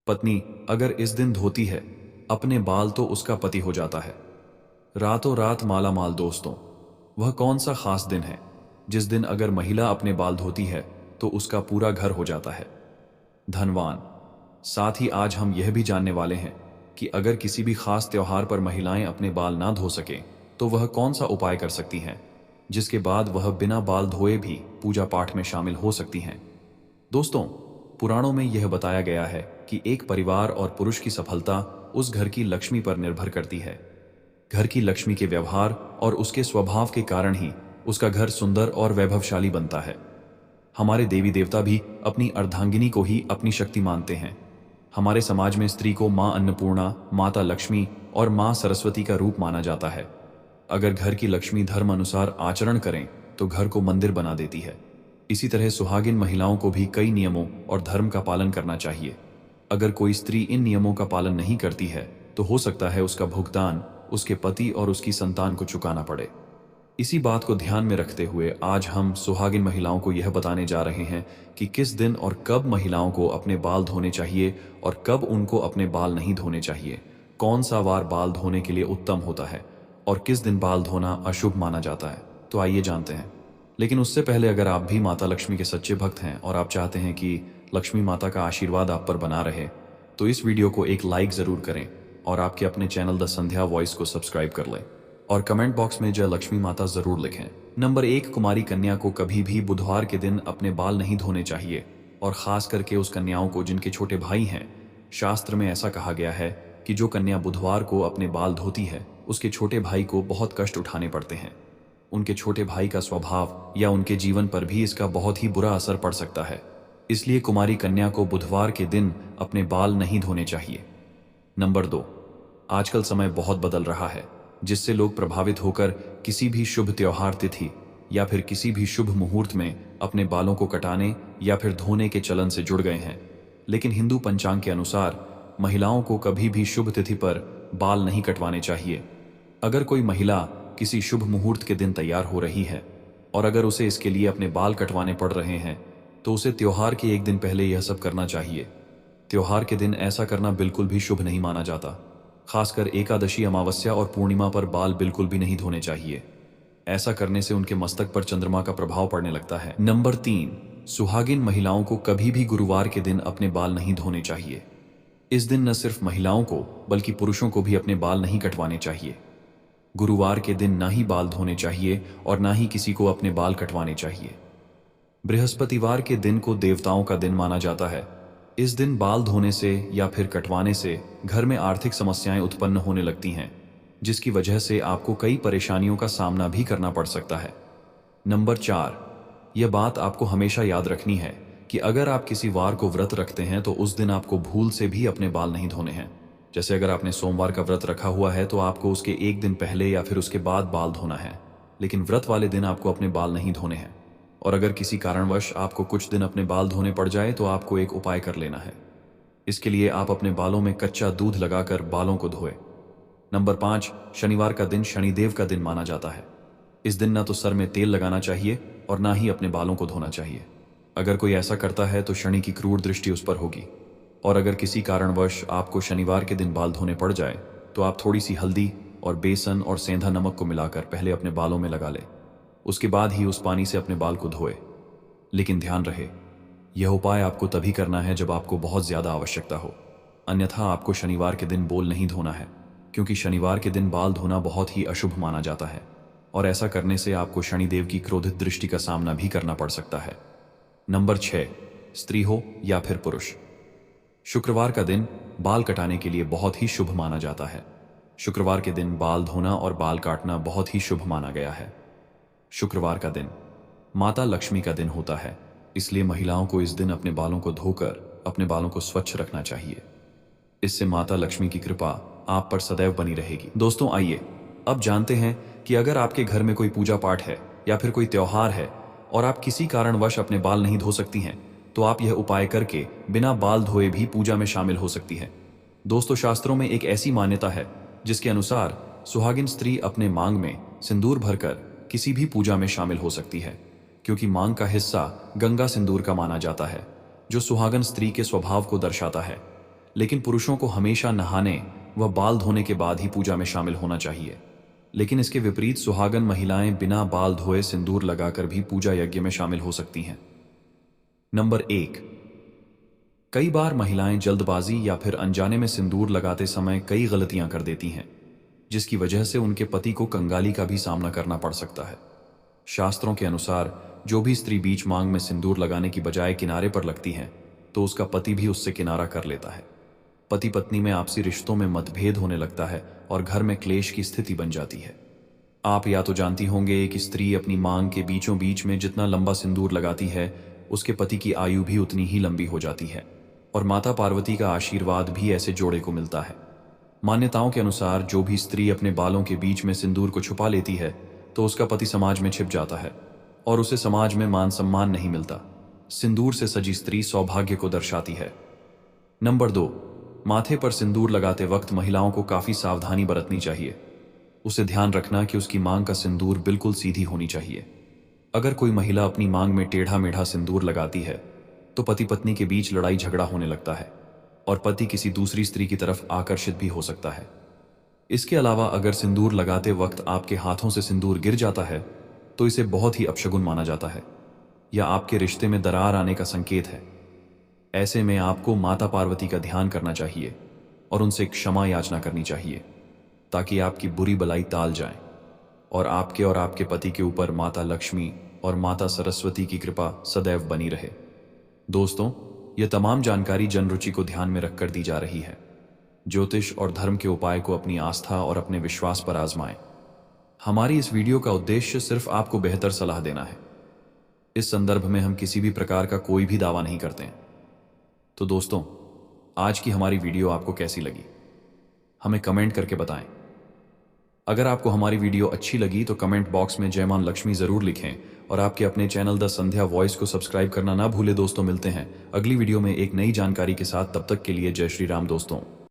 पत्नी अगर इस दिन धोती है अपने बाल तो उसका पति हो जाता है। रातों रात माला माल। दोस्तों, वह कौन सा खास दिन है जिस दिन अगर महिला अपने बाल धोती है तो उसका पूरा घर हो जाता है धनवान। साथ ही आज हम यह भी जानने वाले हैं कि अगर किसी भी खास त्योहार पर महिलाएं अपने बाल ना धो सकें तो वह कौन सा उपाय कर सकती हैं जिसके बाद वह बिना बाल धोए भी पूजा पाठ में शामिल हो सकती हैं। दोस्तों, पुराणों में यह बताया गया है कि एक परिवार और पुरुष की सफलता उस घर की लक्ष्मी पर निर्भर करती है। घर की लक्ष्मी के व्यवहार और उसके स्वभाव के कारण ही उसका घर सुंदर और वैभवशाली बनता है। हमारे देवी देवता भी अपनी अर्धांगिनी को ही अपनी शक्ति मानते हैं। हमारे समाज में स्त्री को मां अन्नपूर्णा, माता लक्ष्मी और मां सरस्वती का रूप माना जाता है। अगर घर की लक्ष्मी धर्म अनुसार आचरण करें तो घर को मंदिर बना देती है। इसी तरह सुहागिन महिलाओं को भी कई नियमों और धर्म का पालन करना चाहिए। अगर कोई स्त्री इन नियमों का पालन नहीं करती है तो हो सकता है उसका भुगतान उसके पति और उसकी संतान को चुकाना पड़े। इसी बात को ध्यान में रखते हुए आज हम सुहागिन महिलाओं को यह बताने जा रहे हैं कि किस दिन और कब महिलाओं को अपने बाल धोने चाहिए और कब उनको अपने बाल नहीं धोने चाहिए, कौन सा वार बाल धोने के लिए उत्तम होता है और किस दिन बाल धोना अशुभ माना जाता है। तो आइए जानते हैं। लेकिन उससे पहले अगर आप भी माता लक्ष्मी के सच्चे भक्त हैं और आप चाहते हैं कि लक्ष्मी माता का आशीर्वाद आप पर बना रहे तो इस वीडियो को एक लाइक जरूर करें और आपके अपने चैनल द संध्या वॉइस को सब्सक्राइब कर लें और कमेंट बॉक्स में जय लक्ष्मी माता जरूर लिखें। नंबर 1, कुमारी कन्या को कभी भी बुधवार के दिन अपने बाल नहीं धोने चाहिए और खास करके उस कन्याओं को जिनके छोटे भाई हैं। शास्त्र में ऐसा कहा गया है कि जो कन्या बुधवार को अपने बाल धोती है उसके छोटे भाई को बहुत कष्ट उठाने पड़ते हैं। उनके छोटे भाई का स्वभाव या उनके जीवन पर भी इसका बहुत ही बुरा असर पड़ सकता है। इसलिए कुमारी कन्या को बुधवार के दिन अपने बाल नहीं धोने चाहिए। नंबर 2, आजकल समय बहुत बदल रहा है जिससे लोग प्रभावित होकर किसी भी शुभ त्योहार तिथि या फिर किसी भी शुभ मुहूर्त में अपने बालों को कटाने या फिर धोने के चलन से जुड़ गए हैं। लेकिन हिंदू पंचांग के अनुसार महिलाओं को कभी भी शुभ तिथि पर बाल नहीं कटवाने चाहिए। अगर कोई महिला किसी शुभ मुहूर्त के दिन तैयार हो रही है और अगर उसे इसके लिए अपने बाल कटवाने पड़ रहे हैं तो उसे त्योहार के एक दिन पहले यह सब करना चाहिए। त्योहार के दिन ऐसा करना बिल्कुल भी शुभ नहीं माना जाता। खासकर एकादशी, अमावस्या और पूर्णिमा पर बाल बिल्कुल भी नहीं धोने चाहिए। ऐसा करने से उनके मस्तक पर चंद्रमा का प्रभाव पड़ने लगता है। नंबर 3, सुहागिन महिलाओं को कभी भी गुरुवार के दिन अपने बाल नहीं धोने चाहिए। इस दिन न सिर्फ महिलाओं को बल्कि पुरुषों को भी अपने बाल नहीं कटवाने चाहिए। गुरुवार के दिन ना ही बाल धोने चाहिए और ना ही किसी को अपने बाल कटवाने चाहिए। बृहस्पतिवार के दिन को देवताओं का दिन माना जाता है। इस दिन बाल धोने से या फिर कटवाने से घर में आर्थिक समस्याएं उत्पन्न होने लगती हैं, जिसकी वजह से आपको कई परेशानियों का सामना भी करना पड़ सकता है। नंबर 4, यह बात आपको हमेशा याद रखनी है कि अगर आप किसी वार को व्रत रखते हैं तो उस दिन आपको भूल से भी अपने बाल नहीं धोने हैं। जैसे अगर आपने सोमवार का व्रत रखा हुआ है तो आपको उसके एक दिन पहले या फिर उसके बाद बाल धोना है, लेकिन व्रत वाले दिन आपको अपने बाल नहीं धोने हैं। और अगर किसी कारणवश आपको कुछ दिन अपने बाल धोने पड़ जाए तो आपको एक उपाय कर लेना है। इसके लिए आप अपने बालों में कच्चा दूध लगाकर बालों को धोएं। नंबर 5, शनिवार का दिन शनिदेव का दिन माना जाता है। इस दिन ना तो सर में तेल लगाना चाहिए और ना ही अपने बालों को धोना चाहिए। अगर कोई ऐसा करता है तो शनि की क्रूर दृष्टि उस पर होगी। और अगर किसी कारणवश आपको शनिवार के दिन बाल धोने पड़ जाए तो आप थोड़ी सी हल्दी और बेसन और सेंधा नमक को मिलाकर पहले अपने बालों में लगा लें। उसके बाद ही उस पानी से अपने बाल को धोए। लेकिन ध्यान रहे, यह उपाय आपको तभी करना है जब आपको बहुत ज्यादा आवश्यकता हो, अन्यथा आपको शनिवार के दिन बाल नहीं धोना है, क्योंकि शनिवार के दिन बाल धोना बहुत ही अशुभ माना जाता है और ऐसा करने से आपको शनिदेव की क्रोधित दृष्टि का सामना भी करना पड़ सकता है। नंबर 6, स्त्री हो या फिर पुरुष, शुक्रवार का दिन बाल कटाने के लिए बहुत ही शुभ माना जाता है। शुक्रवार के दिन बाल धोना और बाल काटना बहुत ही शुभ माना गया है। शुक्रवार का दिन माता लक्ष्मी का दिन होता है, इसलिए महिलाओं को इस दिन अपने बालों को धोकर अपने बालों को स्वच्छ रखना चाहिए। इससे माता लक्ष्मी की कृपा आप पर सदैव बनी रहेगी। दोस्तों, आइए अब जानते हैं कि अगर आपके घर में कोई पूजा पाठ है या फिर कोई त्योहार है और आप किसी कारणवश अपने बाल नहीं धो सकती हैं तो आप यह उपाय करके बिना बाल धोए भी पूजा में शामिल हो सकती है। दोस्तों, शास्त्रों में एक ऐसी मान्यता है जिसके अनुसार सुहागिन स्त्री अपने मांग में सिंदूर भरकर किसी भी पूजा में शामिल हो सकती है, क्योंकि मांग का हिस्सा गंगा सिंदूर का माना जाता है जो सुहागन स्त्री के स्वभाव को दर्शाता है। लेकिन पुरुषों को हमेशा नहाने व बाल धोने के बाद ही पूजा में शामिल होना चाहिए। लेकिन इसके विपरीत सुहागन महिलाएं बिना बाल धोए सिंदूर लगाकर भी पूजा यज्ञ में शामिल हो सकती हैं। नंबर 1, कई बार महिलाएं जल्दबाजी या फिर अनजाने में सिंदूर लगाते समय कई गलतियां कर देती हैं, जिसकी वजह से उनके पति को कंगाली का भी सामना करना पड़ सकता है। शास्त्रों के अनुसार जो भी स्त्री बीच मांग में सिंदूर लगाने की बजाय किनारे पर लगती है तो उसका पति भी उससे किनारा कर लेता है। पति पत्नी में आपसी रिश्तों में मतभेद होने लगता है और घर में क्लेश की स्थिति बन जाती है। आप या तो जानती होंगे कि स्त्री अपनी मांग के बीचों बीच में जितना लंबा सिंदूर लगाती है उसके पति की आयु भी उतनी ही लंबी हो जाती है और माता पार्वती का आशीर्वाद भी ऐसे जोड़े को मिलता है। मान्यताओं के अनुसार जो भी स्त्री अपने बालों के बीच में सिंदूर को छुपा लेती है तो उसका पति समाज में छिप जाता है और उसे समाज में मान सम्मान नहीं मिलता। सिंदूर से सजी स्त्री सौभाग्य को दर्शाती है। नंबर 2, माथे पर सिंदूर लगाते वक्त महिलाओं को काफी सावधानी बरतनी चाहिए। उसे ध्यान रखना कि उसकी मांग का सिंदूर बिल्कुल सीधी होनी चाहिए। अगर कोई महिला अपनी मांग में टेढ़ा मेढ़ा सिंदूर लगाती है तो पति पत्नी के बीच लड़ाई झगड़ा होने लगता है और पति किसी दूसरी स्त्री की तरफ आकर्षित भी हो सकता है। इसके अलावा अगर सिंदूर लगाते वक्त आपके हाथों से सिंदूर गिर जाता है तो इसे बहुत ही अपशगुन माना जाता है या आपके रिश्ते में दरार आने का संकेत है। ऐसे में आपको माता पार्वती का ध्यान करना चाहिए और उनसे क्षमा याचना करनी चाहिए ताकि आपकी बुरी बलाई टाल जाए और आपके पति के ऊपर माता लक्ष्मी और माता सरस्वती की कृपा सदैव बनी रहे। दोस्तों, यह तमाम जानकारी जनरुचि को ध्यान में रखकर दी जा रही है। ज्योतिष और धर्म के उपाय को अपनी आस्था और अपने विश्वास पर आजमाएं। हमारी इस वीडियो का उद्देश्य सिर्फ आपको बेहतर सलाह देना है। इस संदर्भ में हम किसी भी प्रकार का कोई भी दावा नहीं करते हैं। तो दोस्तों, आज की हमारी वीडियो आपको कैसी लगी हमें कमेंट करके बताएं। अगर आपको हमारी वीडियो अच्छी लगी तो कमेंट बॉक्स में जय मां लक्ष्मी जरूर लिखें और आपके अपने चैनल द संध्या वॉइस को सब्सक्राइब करना ना भूले। दोस्तों, मिलते हैं अगली वीडियो में एक नई जानकारी के साथ। तब तक के लिए जय श्री राम दोस्तों।